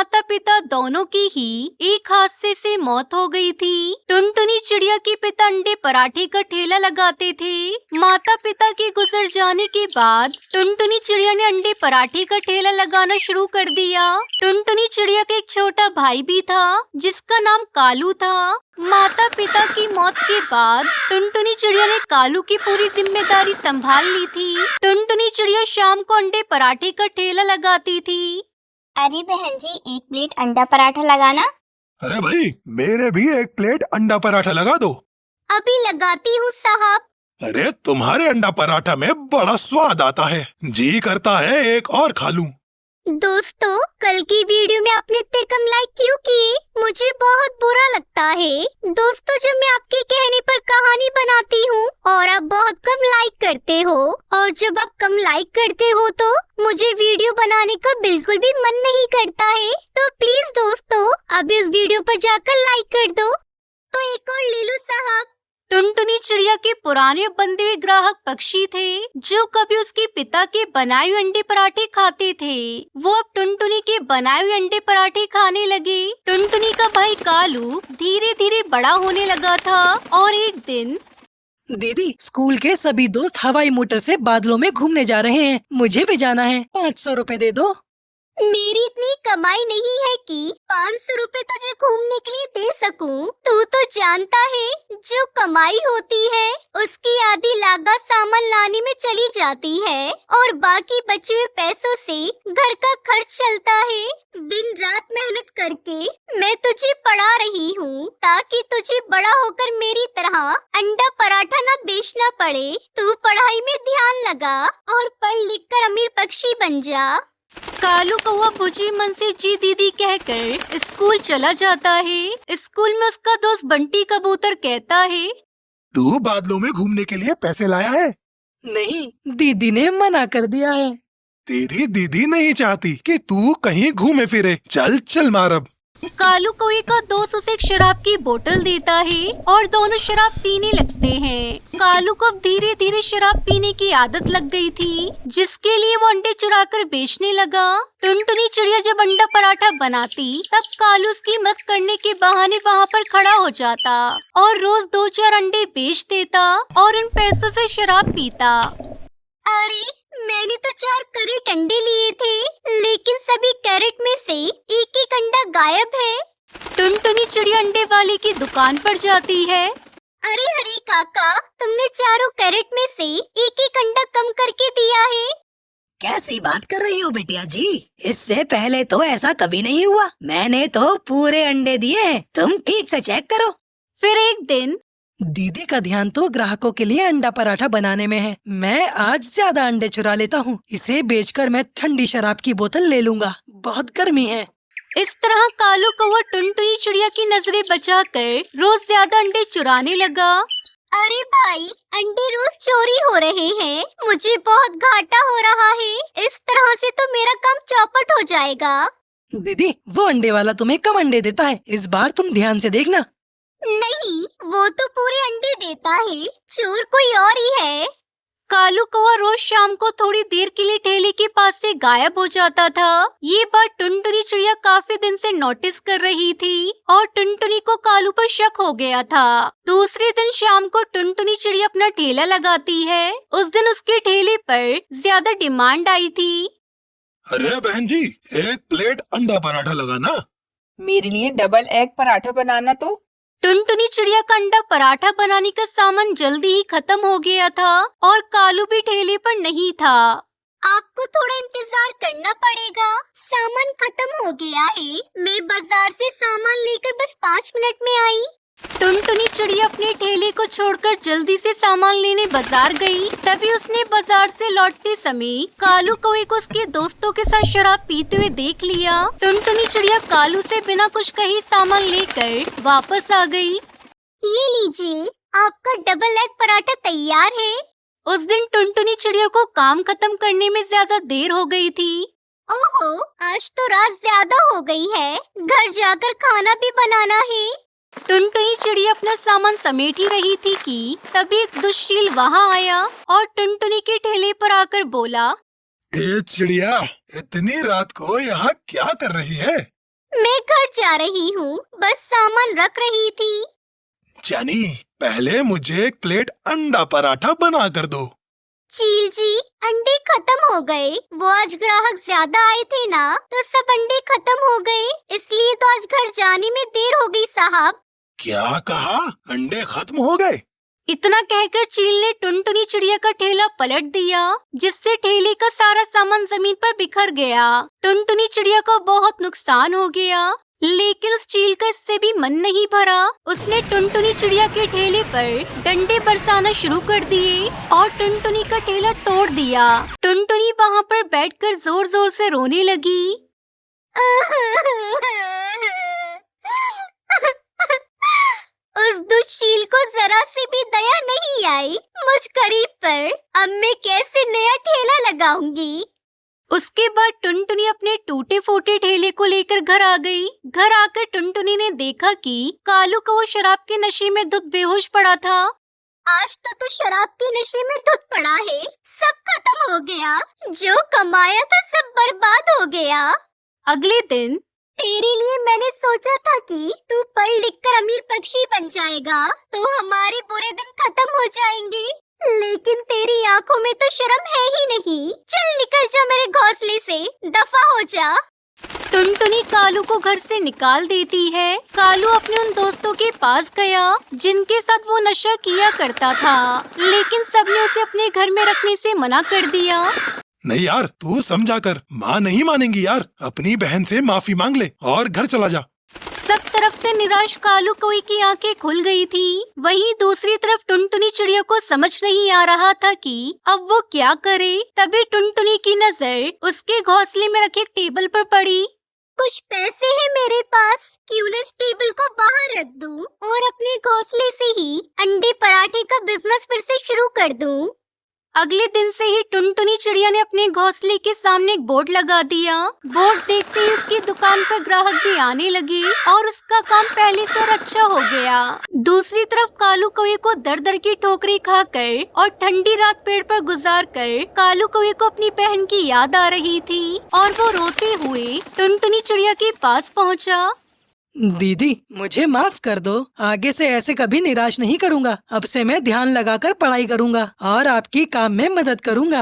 माता पिता दोनों की ही एक हादसे से मौत हो गई थी। टुनटुनी चिड़िया के पिता अंडे पराठे का ठेला लगाते थे। माता पिता के गुजर जाने के बाद टुनटुनी चिड़िया ने अंडे पराठे का ठेला लगाना शुरू कर दिया। टुनटुनी चिड़िया का एक छोटा भाई भी था जिसका नाम कालू था। माता पिता की मौत के बाद टुनटुनी चिड़िया ने कालू की पूरी जिम्मेदारी संभाल ली थी। टुनटुनी चिड़िया शाम को अंडे पराठे का ठेला लगाती थी। अरे बहन जी, एक प्लेट अंडा पराठा लगाना। अरे भाई, मेरे भी एक प्लेट अंडा पराठा लगा दो। अभी लगाती हूँ साहब। अरे तुम्हारे अंडा पराठा में बड़ा स्वाद आता है, जी करता है एक और खा लूं। दोस्तों, कल की वीडियो में आपने इतने कम लाइक क्यों किए? मुझे बहुत बुरा लगता है। दोस्तों, जब मैं आपके कहने पर कहानी बनाती हूँ और आप बहुत कम लाइक करते हो, और जब आप कम लाइक करते हो तो मुझे वीडियो बनाने का बिल्कुल भी मन नहीं करता है। तो प्लीज दोस्तों, अभी इस वीडियो पर जाकर लाइक कर दो। तो एक और ले लो साहब। टुनटुनी चिड़िया के पुराने बंधे हुए ग्राहक पक्षी थे जो कभी उसके पिता के बनाए हुए अंडे पराठे खाते थे। वो अब टुनटुनी के बनाए हुए अंडे पराठे खाने लगे। टुनटुनी का भाई कालू धीरे धीरे बड़ा होने लगा था और एक दिन दीदी, स्कूल के सभी दोस्त हवाई मोटर से बादलों में घूमने जा रहे हैं। मुझे भी जाना है। 500 रुपए दे दो। मेरी इतनी कमाई नहीं है कि 500 रुपए तुझे घूमने के लिए दे सकूं। तू तो जानता है, जो कमाई होती है उसकी आधी लागत सामान लाने में चली जाती है और बाकी बचे हुए पैसों से घर का खर्च चलता है। दिन रात मेहनत करके मैं तुझे पढ़ा रही हूँ ताकि तुझे बड़ा होकर मेरी तरह अंडा पराठा न बेचना पड़े। तू पढ़ाई में ध्यान लगा और पढ़ लिख कर अमीर पक्षी बन जा। कालू कौवा बुझी मन से जी दीदी कहकर स्कूल चला जाता है। स्कूल में उसका दोस्त बंटी कबूतर कहता है, तू बादलों में घूमने के लिए पैसे लाया है? नहीं, दीदी ने मना कर दिया है। तेरी दीदी नहीं चाहती कि तू कहीं घूमे फिरे। चल चल मारब। कालू कौवे का दोस्त उसे एक शराब की बोतल देता है और दोनों शराब पीने लगते हैं। कालू को अब धीरे धीरे शराब पीने की आदत लग गई थी, जिसके लिए वो अंडे चुराकर बेचने लगा। टुनटुनी चिड़िया जब अंडा पराठा बनाती तब कालू उसकी मदद करने के बहाने वहाँ पर खड़ा हो जाता और रोज 2-4 अंडे बेच देता और उन पैसों से शराब पीता। अरे, मैंने तो 4 कैरेट अंडे लिए थे, लेकिन सभी कैरेट में से एक एक अंडा गायब है। टुनटुनी चिड़िया अंडे वाले की दुकान पर जाती है। अरे हरी काका, तुमने चारों कैरेट में से एक एक अंडा कम करके दिया है। कैसी बात कर रही हो बिटिया जी? इससे पहले तो ऐसा कभी नहीं हुआ। मैंने तो पूरे अंडे दिए हैं। तुम ठीक से चेक करो। फिर एक दिन दीदी का ध्यान तो ग्राहकों के लिए अंडा पराठा बनाने में है। मैं आज ज्यादा अंडे चुरा लेता हूँ। इसे बेचकर मैं ठंडी शराब की बोतल ले लूंगा। बहुत गर्मी है। इस तरह कालू कौवा टुनटुनी चिड़िया की नजरें बचाकर रोज ज्यादा अंडे चुराने लगा। अरे भाई, अंडे रोज चोरी हो रहे हैं। मुझे बहुत घाटा हो रहा है। इस तरह से तो मेरा काम चौपट हो जाएगा। दीदी, वो अंडे वाला तुम्हें कम अंडे देता है। इस बार तुम ध्यान से देखना। नहीं, वो तो पूरे अंडे देता है। चोर कोई और ही है। कालू कौवा रोज शाम को थोड़ी देर के लिए ठेले के पास से गायब हो जाता था। ये बात टुनटुनी चिड़िया काफी दिन से नोटिस कर रही थी और टुनटुनी को कालू पर शक हो गया था। दूसरे दिन शाम को टुनटुनी चिड़िया अपना ठेला लगाती है। उस दिन उसके ठेले पर ज्यादा डिमांड आई थी। अरे बहन जी, एक प्लेट अंडा पराठा लगाना। मेरे लिए डबल एग पराठा बनाना। तो टुनटुनी चिड़िया का अंडा पराठा बनाने का सामान जल्दी ही खत्म हो गया था और कालू भी ठेले पर नहीं था। आपको थोड़ा इंतजार करना पड़ेगा। सामान खत्म हो गया है। मैं बाजार से सामान लेकर बस 5 मिनट में आई। टुनटुनी चिड़िया अपने ठेले को छोड़कर जल्दी से सामान लेने बाजार गई। तभी उसने बाजार से लौटते समय कालू कौवे को उसके दोस्तों के साथ शराब पीते हुए देख लिया। टुनटुनी चिड़िया कालू से बिना कुछ कहे सामान लेकर वापस आ गई। ये लीजिए, आपका डबल एग पराठा तैयार है। उस दिन टुनटुनी चिड़िया को काम खत्म करने में ज्यादा देर हो गई थी। ओहो, आज तो रात ज्यादा हो गई है। घर जाकर खाना भी बनाना है। टुनटुनी चिड़िया अपना सामान समेट ही रही थी कि तभी एक दुष्शील वहाँ आया और टुनटुनी के ठेले पर आकर बोला, ए चिड़िया, इतनी रात को यहाँ क्या कर रही है? मैं घर जा रही हूँ, बस सामान रख रही थी। जनी, पहले मुझे एक प्लेट अंडा पराठा बना कर दो। चील जी, अंडे खत्म हो गए। वो आज ग्राहक ज्यादा आए थे ना, तो सब अंडे खत्म हो गए, इसलिए तो आज घर जाने में देर हो गई साहब। क्या कहा? अंडे खत्म हो गए? इतना कहकर चील ने टुनटुनी चिड़िया का ठेला पलट दिया, जिससे ठेले का सारा सामान जमीन पर बिखर गया। टुनटुनी चिड़िया को बहुत नुकसान हो गया, लेकिन उस चील का इससे भी मन नहीं भरा। उसने टुनटुनी चिड़िया के ठेले पर डंडे बरसाना शुरू कर दिए और टुनटुनी का ठेला तोड़ दिया। टुनटुनी वहाँ पर बैठकर जोर जोर से रोने लगी। उस दुष्चील को जरा सी भी दया नहीं आई मुझ गरीब पर। अब मैं कैसे नया ठेला लगाऊंगी? उसके बाद टुनटुनी अपने टूटे फूटे ठेले को लेकर घर आ गई। घर आकर टुनटुनी ने देखा कि कालू को वो शराब के नशे में धुत बेहोश पड़ा था। आज तो शराब के नशे में धुत पड़ा है, सब खत्म हो गया। जो कमाया था सब बर्बाद हो गया। अगले दिन तेरे लिए मैंने सोचा था कि तू पढ़ लिख कर अमीर पक्षी बन जाएगा, तो हमारे बुरे दिन खत्म हो जाएंगे। लेकिन तेरी आंखों में तो शर्म है ही नहीं। चल निकल जा मेरे घोंसले से, दफा हो जा। टुनटुनी कालू को घर से निकाल देती है। कालू अपने उन दोस्तों के पास गया जिनके साथ वो नशा किया करता था, लेकिन सबने उसे अपने घर में रखने से मना कर दिया। नहीं यार, तू समझा कर, माँ नहीं मानेंगी यार। अपनी बहन से माफी मांग ले और घर चला जा। सब तरफ से निराश कालू कौवे की आंखें खुल गई थी। वहीं दूसरी तरफ टुनटुनी चिड़िया को समझ नहीं आ रहा था कि अब वो क्या करे। तभी टुनटुनी की नजर उसके घोंसले में रखे एक टेबल पर पड़ी। कुछ पैसे हैं मेरे पास, क्यों न इस टेबल को बाहर रख दूं और अपने घोंसले से ही अंडे पराठे का बिजनेस फिर से शुरू कर दूं। अगले दिन से ही टुनटुनी चिड़िया ने अपने घोंसले के सामने एक बोर्ड लगा दिया। बोर्ड देखते ही उसकी दुकान पर ग्राहक भी आने लगे और उसका काम पहले से और अच्छा हो गया। दूसरी तरफ कालू कौवे को दर दर की ठोकरें खाकर और ठंडी रात पेड़ पर गुजार कर कालू कौवे को अपनी बहन की याद आ रही थी और वो रोते हुए टुनटुनी चिड़िया के पास पहुँचा। दीदी, मुझे माफ कर दो। आगे से ऐसे कभी निराश नहीं करूँगा। अब से मैं ध्यान लगाकर पढ़ाई करूँगा और आपकी काम में मदद करूँगा।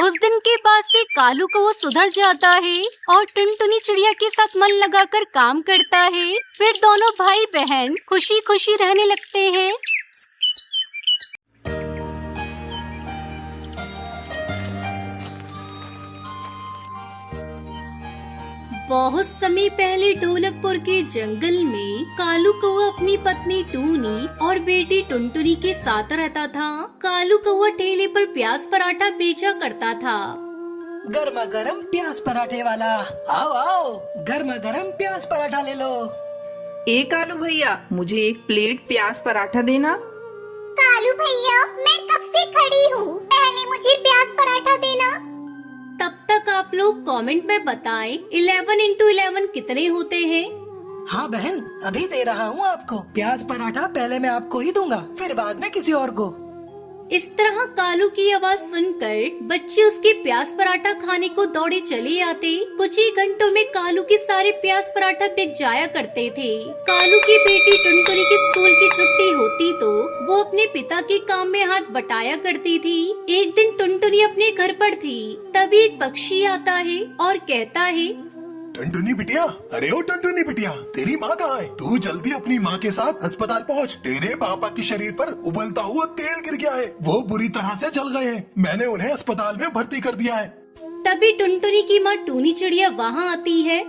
उस दिन के बाद से कालू को वो सुधर जाता है और टुनटुनी चिड़िया के साथ मन लगाकर काम करता है। फिर दोनों भाई बहन खुशी खुशी रहने लगते हैं। बहुत समय पहले ढोलकपुर के जंगल में कालू कौवा अपनी पत्नी टूनी और बेटी टुनटुनी के साथ रहता था। कालू कौवा ठेले पर प्याज पराठा बेचा करता था। गर्मा गर्म प्याज पराठे वाला, आओ आओ, गर्मा गर्म प्याज पराठा ले लो। ए कालू भैया, मुझे एक प्लेट प्याज पराठा देना। कालू भैया, मैं कब से खड़ी हूँ, पहले मुझे प्याज पराठा देना। तब तक आप लोग कमेंट में बताएं 11 into 11 कितने होते हैं। हाँ बहन, अभी दे रहा हूँ आपको। प्याज पराठा पहले मैं आपको ही दूंगा, फिर बाद में किसी और को। इस तरह कालू की आवाज सुनकर बच्चे उसके प्याज पराठा खाने को दौड़े चले आते। कुछ ही घंटों में कालू के सारे प्याज पराठा बिक जाया करते थे। कालू की बेटी टुनटुनी की स्कूल की छुट्टी होती तो वो अपने पिता के काम में हाथ बटाया करती थी। एक दिन टुनटुनी अपने घर पर थी, तभी एक पक्षी आता है और कहता है, टुनटुनी बिटिया, अरे ओ टुनटुनी बिटिया, तेरी माँ कहाँ है? तू जल्दी अपनी माँ के साथ अस्पताल पहुँच। तेरे पापा के शरीर पर उबलता हुआ तेल गिर गया है, वो बुरी तरह से जल गए हैं। मैंने उन्हें अस्पताल में भर्ती कर दिया है। तभी टुनटुनी की माँ टूनी चिड़िया वहाँ आती है।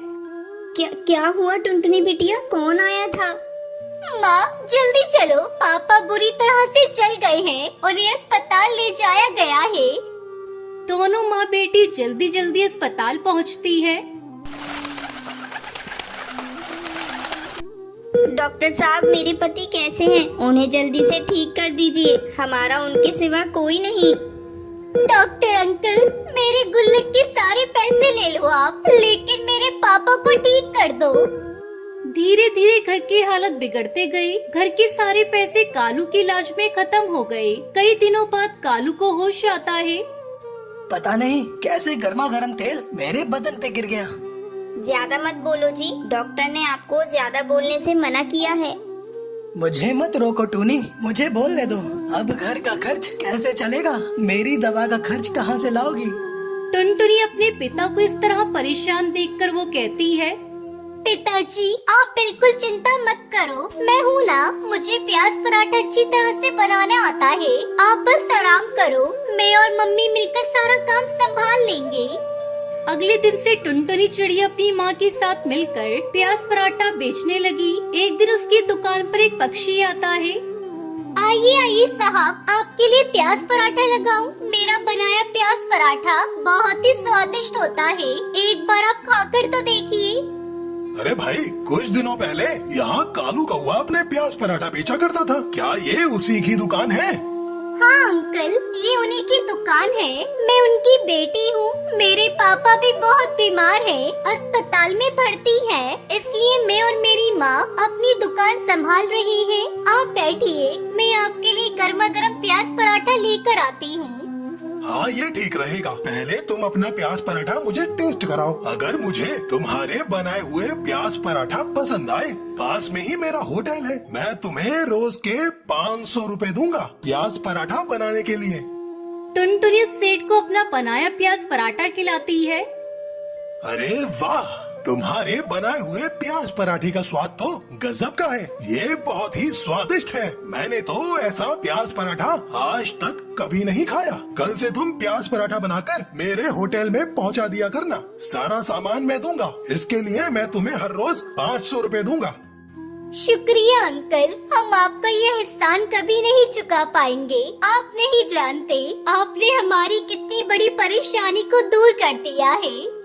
क्या हुआ टुनटुनी बिटिया, कौन आया था? माँ जल्दी चलो, पापा बुरी तरह से जल गए हैं, उन्हें अस्पताल ले जाया गया है। दोनों माँ बेटी जल्दी जल्दी अस्पताल पहुँचती है। डॉक्टर साहब, मेरे पति कैसे हैं? उन्हें जल्दी से ठीक कर दीजिए, हमारा उनके सिवा कोई नहीं। डॉक्टर अंकल, मेरे गुल्लक के सारे पैसे ले लो आप, लेकिन मेरे पापा को ठीक कर दो। धीरे धीरे घर की हालत बिगड़ते गई। घर के सारे पैसे कालू के इलाज में खत्म हो गए। कई दिनों बाद कालू को होश आता है। पता नहीं कैसे गर्मा गर्म तेल मेरे बदन पे गिर गया। ज्यादा मत बोलो जी, डॉक्टर ने आपको ज्यादा बोलने से मना किया है। मुझे मत रोको टूनी, मुझे बोलने दो। अब घर का खर्च कैसे चलेगा? मेरी दवा का खर्च कहाँ से लाओगी? टुनटुनी अपने पिता को इस तरह परेशान देखकर वो कहती है, पिताजी आप बिल्कुल चिंता मत करो, मैं हूँ ना, मुझे प्याज पराठा अच्छी तरह से बनाना आता है। आप बस आराम करो, मैं और मम्मी मिलकर सारा काम संभाल लेंगे। अगले दिन से टुनटुनी चिड़िया अपनी माँ के साथ मिलकर प्याज पराठा बेचने लगी। एक दिन उसकी दुकान पर एक पक्षी आता है। आइए आइए साहब, आपके लिए प्याज पराठा लगाऊं? मेरा बनाया प्याज पराठा बहुत ही स्वादिष्ट होता है, एक बार आप खाकर तो देखिए। अरे भाई, कुछ दिनों पहले यहाँ कालू कौवा अपने प्याज पराठा बेचा करता था, क्या ये उसी की दुकान है? हाँ अंकल, ये उन्हीं की दुकान है, मैं उनकी बेटी हूँ। मेरे पापा भी बहुत बीमार है, अस्पताल में भर्ती है, इसलिए मैं और मेरी माँ अपनी दुकान संभाल रही है। आप बैठिए, मैं आपके लिए गर्मा गर्म प्याज पराठा लेकर आती हूँ। हाँ ये ठीक रहेगा, पहले तुम अपना प्याज पराठा मुझे टेस्ट कराओ। अगर मुझे तुम्हारे बनाए हुए प्याज पराठा पसंद आए, पास में ही मेरा होटल है, मैं तुम्हें रोज के 500 रुपए दूंगा प्याज पराठा बनाने के लिए। टुनटुनी सेठ को अपना बनाया प्याज पराठा खिलाती है। अरे वाह, तुम्हारे बनाए हुए प्याज पराठे का स्वाद तो गजब का है, ये बहुत ही स्वादिष्ट है। मैंने तो ऐसा प्याज पराठा आज तक कभी नहीं खाया। कल से तुम प्याज पराठा बनाकर मेरे होटल में पहुंचा दिया करना, सारा सामान मैं दूंगा, इसके लिए मैं तुम्हें हर रोज 500 रुपए दूंगा। शुक्रिया अंकल, हम आपका ये एहसान कभी नहीं चुका पाएंगे। आप नहीं जानते आपने हमारी कितनी बड़ी परेशानी को दूर कर दिया है।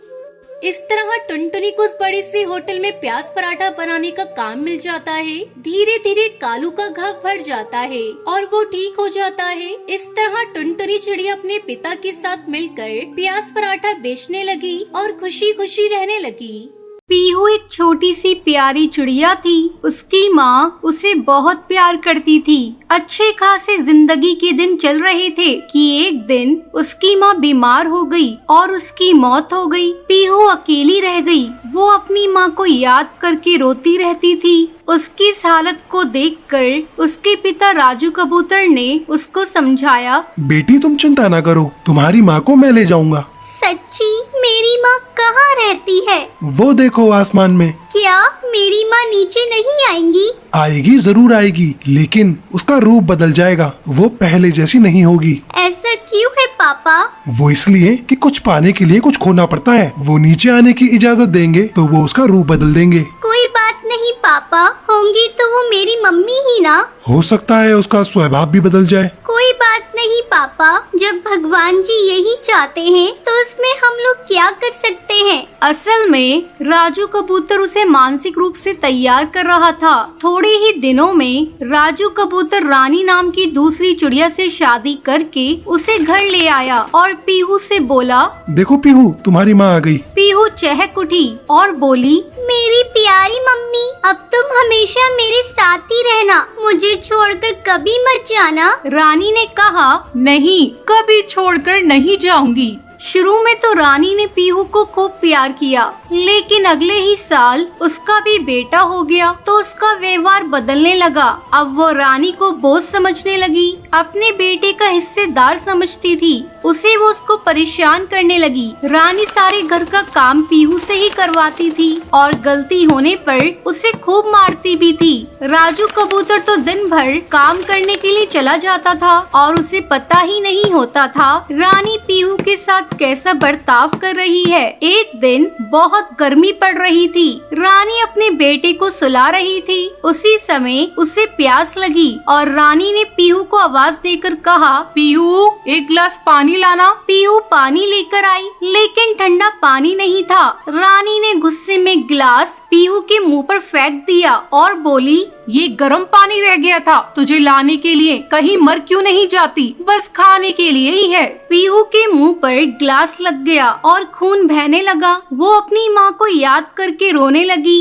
इस तरह टुनटुनी को उस बड़े से होटल में प्याज पराठा बनाने का काम मिल जाता है। धीरे धीरे कालू का घाव भर जाता है और वो ठीक हो जाता है। इस तरह टुनटुनी चिड़िया अपने पिता के साथ मिलकर प्याज पराठा बेचने लगी और खुशी खुशी रहने लगी। पीहू एक छोटी सी प्यारी चिड़िया थी। उसकी माँ उसे बहुत प्यार करती थी। अच्छे खासे जिंदगी के दिन चल रहे थे कि एक दिन उसकी माँ बीमार हो गई और उसकी मौत हो गई। पीहू अकेली रह गई। वो अपनी माँ को याद करके रोती रहती थी। उसकी इस हालत को देखकर उसके पिता राजू कबूतर ने उसको समझाया, बेटी तुम चिंता ना करो, तुम्हारी माँ को मैं ले जाऊंगा। सच्ची? मेरी माँ कहाँ रहती है? वो देखो आसमान में। क्या मेरी माँ नीचे नहीं आएंगी? आएगी, जरूर आएगी, लेकिन उसका रूप बदल जाएगा, वो पहले जैसी नहीं होगी। ऐसा क्यों है पापा? वो इसलिए कि कुछ पाने के लिए कुछ खोना पड़ता है। वो नीचे आने की इजाजत देंगे तो वो उसका रूप बदल देंगे। कोई बात नहीं पापा, होंगी तो वो मेरी मम्मी ही ना। हो सकता है उसका स्वभाव भी बदल जाए। कोई बात नहीं पापा, जब भगवान जी यही चाहते हैं तो उसमें हम लोग क्या कर सकते हैं। असल में राजू कबूतर उसे मानसिक रूप से तैयार कर रहा था। थोड़े ही दिनों में राजू कबूतर रानी नाम की दूसरी चिड़िया से शादी करके उसे घर ले आया और पीहू से बोला, देखो पीहू, तुम्हारी माँ आ गई। पीहू चहक उठी और बोली, मेरी प्यारी मम्मी, अब तुम हमेशा मेरे साथ ही रहना, मुझे छोड़कर कभी मत जाना। रानी ने कहा, नहीं, कभी छोड़कर नहीं जाऊंगी। शुरू में तो रानी ने पीहू को खूब प्यार किया, लेकिन अगले ही साल उसका भी बेटा हो गया तो उसका व्यवहार बदलने लगा। अब वो रानी को बोझ समझने लगी, अपने बेटे का हिस्सेदार समझती थी। उसे वो उसको परेशान करने लगी। रानी सारे घर का काम पीहू से ही करवाती थी और गलती होने पर उसे खूब मारती भी थी। राजू कबूतर तो दिन भर काम करने के लिए चला जाता था और उसे पता ही नहीं होता था रानी पीहू के साथ कैसा बर्ताव कर रही है। एक दिन बहुत गर्मी पड़ रही थी। रानी अपने बेटे को सुला रही थी। उसी समय उसे प्यास लगी और रानी ने पीहू को आवाज देकर कहा, पीहू एक गिलास पानी लाना। पीहू पानी लेकर आई, लेकिन ठंडा पानी नहीं था। रानी ने गुस्से में गिलास पीहू के मुंह पर फेंक दिया और बोली, ये गर्म पानी रह गया था तुझे लाने के लिए, कहीं मर क्यों नहीं जाती, बस खाने के लिए ही है। पीहू के मुंह पर ग्लास लग गया और खून बहने लगा। वो अपनी माँ को याद करके रोने लगी।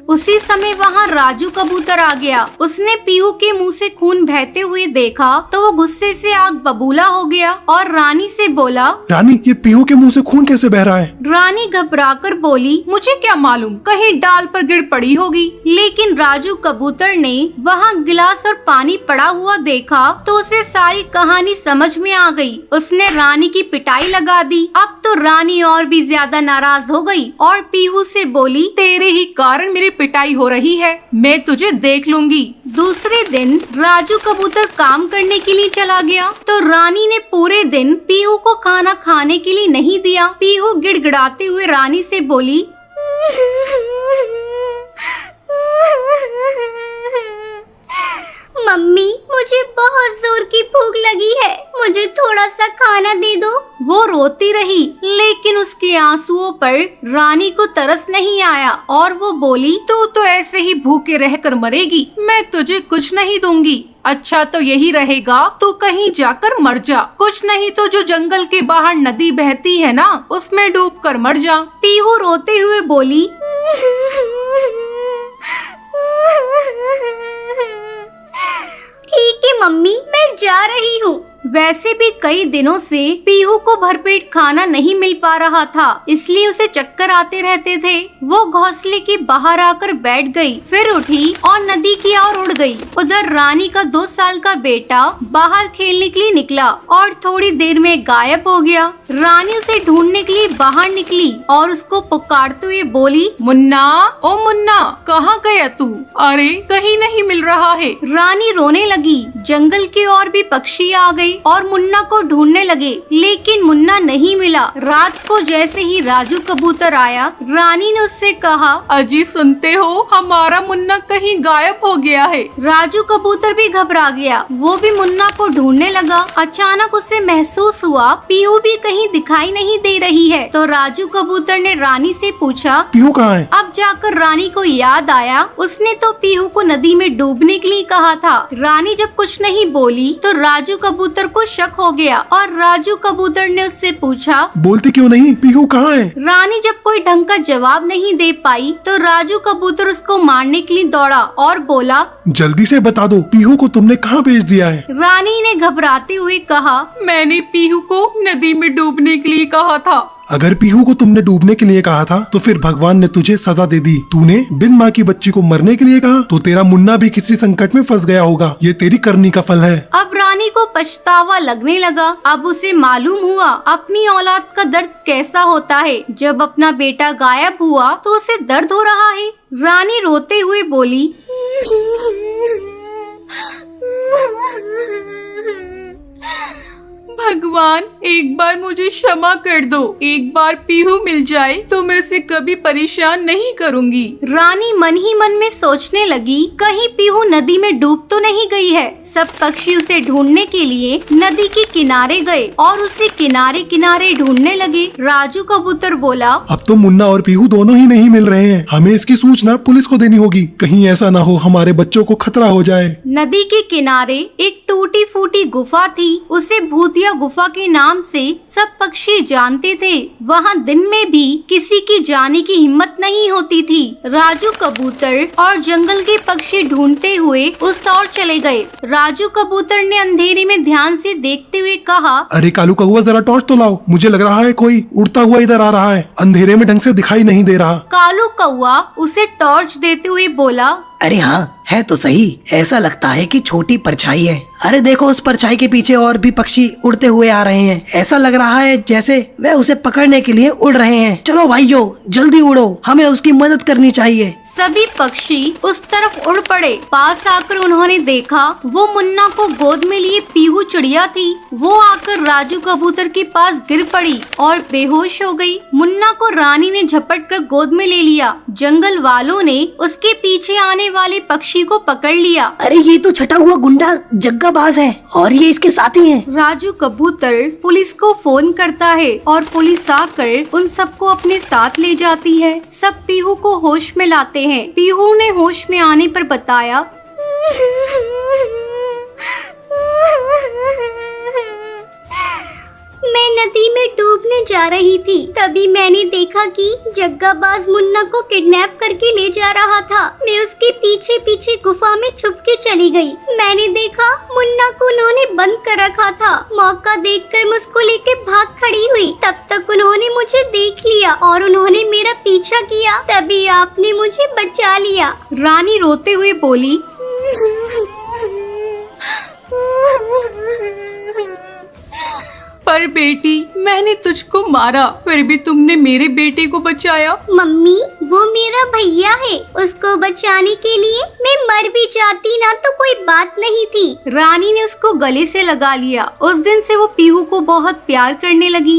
उसी समय वहाँ राजू कबूतर आ गया। उसने पीहू के मुंह से खून बहते हुए देखा तो वो गुस्से से आग बबूला हो गया और रानी से बोला, रानी, ये पीहू के मुंह से खून कैसे बह रहा है? रानी घबराकर बोली, मुझे क्या मालूम, कहीं डाल पर गिर पड़ी होगी। लेकिन राजू कबूतर ने वहाँ गिलास और पानी पड़ा हुआ देखा तो उसे सारी कहानी समझ में आ गई। उसने रानी की पिटाई लगा दी। अब तो रानी और भी ज्यादा नाराज हो गई और पीहू से बोली, तेरे ही कारण मेरी पिटाई हो रही है, मैं तुझे देख लूंगी। दूसरे दिन राजू कबूतर काम करने के लिए चला गया तो रानी ने पूरे दिन पीहू को खाना खाने के लिए नहीं दिया। पीहू गिड़गिड़ाते हुए रानी से बोली, मम्मी, मुझे बहुत जोर की भूख लगी है, मुझे थोड़ा सा खाना दे दो। वो रोती रही लेकिन उसके आंसुओं पर रानी को तरस नहीं आया और वो बोली, तू तो ऐसे ही भूखे रहकर मरेगी, मैं तुझे कुछ नहीं दूंगी। अच्छा तो यही रहेगा, तू कहीं जाकर मर जा, कुछ नहीं तो जो जंगल के बाहर नदी बहती है ना, उसमें डूब कर मर जा। पीहू रोते हुए बोली, ठीक है मम्मी, मैं जा रही हूँ। वैसे भी कई दिनों से पीहू को भरपेट खाना नहीं मिल पा रहा था, इसलिए उसे चक्कर आते रहते थे। वो घोंसले के बाहर आकर बैठ गई, फिर उठी और नदी की ओर उड़ गई। उधर रानी का 2 साल का बेटा बाहर खेलने के लिए निकला और थोड़ी देर में गायब हो गया। रानी उसे ढूंढने के लिए बाहर निकली और उसको पुकारते हुए बोली, मुन्ना, ओ मुन्ना, कहाँ गया तू? अरे कहीं नहीं मिल रहा है। रानी रोने लगी। जंगल की ओर भी पक्षी आ गए और मुन्ना को ढूंढने लगे, लेकिन मुन्ना नहीं मिला। रात को जैसे ही राजू कबूतर आया, रानी ने उससे कहा, अजी सुनते हो, हमारा मुन्ना कहीं गायब हो गया है। राजू कबूतर भी घबरा गया, वो भी मुन्ना को ढूंढने लगा। अचानक उसे महसूस हुआ पीहू भी कहीं दिखाई नहीं दे रही है, तो राजू कबूतर ने रानी से पूछा, पीहू कहाँ है? अब जाकर रानी को याद आया, उसने तो पीहू को नदी में डूबने के लिए कहा था। रानी जब कुछ नहीं बोली तो राजू कबूतर को शक हो गया और राजू कबूतर ने उससे पूछा, बोलती क्यों नहीं? पीहू कहाँ है? रानी जब कोई ढंग का जवाब नहीं दे पाई तो राजू कबूतर उसको मारने के लिए दौड़ा और बोला, जल्दी से बता दो, पीहू को तुमने कहाँ भेज दिया है? रानी ने घबराते हुए कहा, मैंने पीहू को नदी में डूबने के लिए कहा था। अगर पीहू को तुमने डूबने के लिए कहा था तो फिर भगवान ने तुझे सजा दे दी। तूने बिन माँ की बच्ची को मरने के लिए कहा तो तेरा मुन्ना भी किसी संकट में फंस गया होगा। ये तेरी करनी का फल है। अब रानी को पछतावा लगने लगा। अब उसे मालूम हुआ अपनी औलाद का दर्द कैसा होता है। जब अपना बेटा गायब हुआ तो उसे दर्द हो रहा है। रानी रोते हुए बोली, भगवान, एक बार मुझे क्षमा कर दो। एक बार पीहू मिल जाए तो मैं उसे कभी परेशान नहीं करूंगी। रानी मन ही मन में सोचने लगी, कहीं पीहू नदी में डूब तो नहीं गई है। सब पक्षी उसे ढूंढने के लिए नदी के किनारे गए और उसे किनारे किनारे ढूंढने लगे। राजू कबूतर बोला, अब तो मुन्ना और पीहू दोनों ही नहीं मिल रहे हैं। हमें इसकी सूचना पुलिस को देनी होगी, कहीं ऐसा ना हो हमारे बच्चों को खतरा हो जाए। नदी के किनारे एक टूटी फूटी गुफा थी। उसे भूतिया गुफा के नाम से सब पक्षी जानते थे। वहाँ दिन में भी किसी की जाने की हिम्मत नहीं होती थी। राजू कबूतर और जंगल के पक्षी ढूंढते हुए उस ओर चले गए। राजू कबूतर ने अंधेरे में ध्यान से देखते हुए कहा, अरे कालू कौवा, जरा टॉर्च तो लाओ, मुझे लग रहा है कोई उड़ता हुआ इधर आ रहा है। अंधेरे में ढंग से दिखाई नहीं दे रहा। कालू कौवा उसे टॉर्च देते हुए बोला, अरे हाँ, है तो सही। ऐसा लगता है कि छोटी परछाई है। अरे देखो, उस परछाई के पीछे और भी पक्षी उड़ते हुए आ रहे हैं। ऐसा लग रहा है जैसे वे उसे पकड़ने के लिए उड़ रहे हैं। चलो भाइयों, जल्दी उड़ो, हमें उसकी मदद करनी चाहिए। सभी पक्षी उस तरफ उड़ पड़े। पास आकर उन्होंने देखा वो मुन्ना को गोद में लिए पीहू चिड़िया थी। वो आकर राजू कबूतर के पास गिर पड़ी और बेहोश हो गई। मुन्ना को रानी ने झपट कर गोद में ले लिया। जंगल वालों ने उसके पीछे आने वाले पक्षी को पकड़ लिया। अरे ये तो छटा हुआ गुंडा जग्गाबाज है और ये इसके साथी हैं। राजू कबूतर पुलिस को फोन करता है और पुलिस आकर उन सबको अपने साथ ले जाती है। सब पीहू को होश में लाते हैं। पीहू ने होश में आने पर बताया, मैं नदी में डूबने जा रही थी, तभी मैंने देखा कि जग्गाबाज मुन्ना को किडनैप करके ले जा रहा था। मैं उसके पीछे पीछे गुफा में छुप के चली गई। मैंने देखा मुन्ना को उन्होंने बंद कर रखा था। मौका देखकर मैं उसको लेके भाग खड़ी हुई। तब तक उन्होंने मुझे देख लिया और उन्होंने मेरा पीछा किया, तभी आपने मुझे बचा लिया। रानी रोते हुए बोली, पर बेटी, मैंने तुझको मारा, फिर भी तुमने मेरे बेटे को बचाया। मम्मी, वो मेरा भैया है, उसको बचाने के लिए मैं मर भी जाती ना तो कोई बात नहीं थी। रानी ने उसको गले से लगा लिया। उस दिन से वो पीहू को बहुत प्यार करने लगी।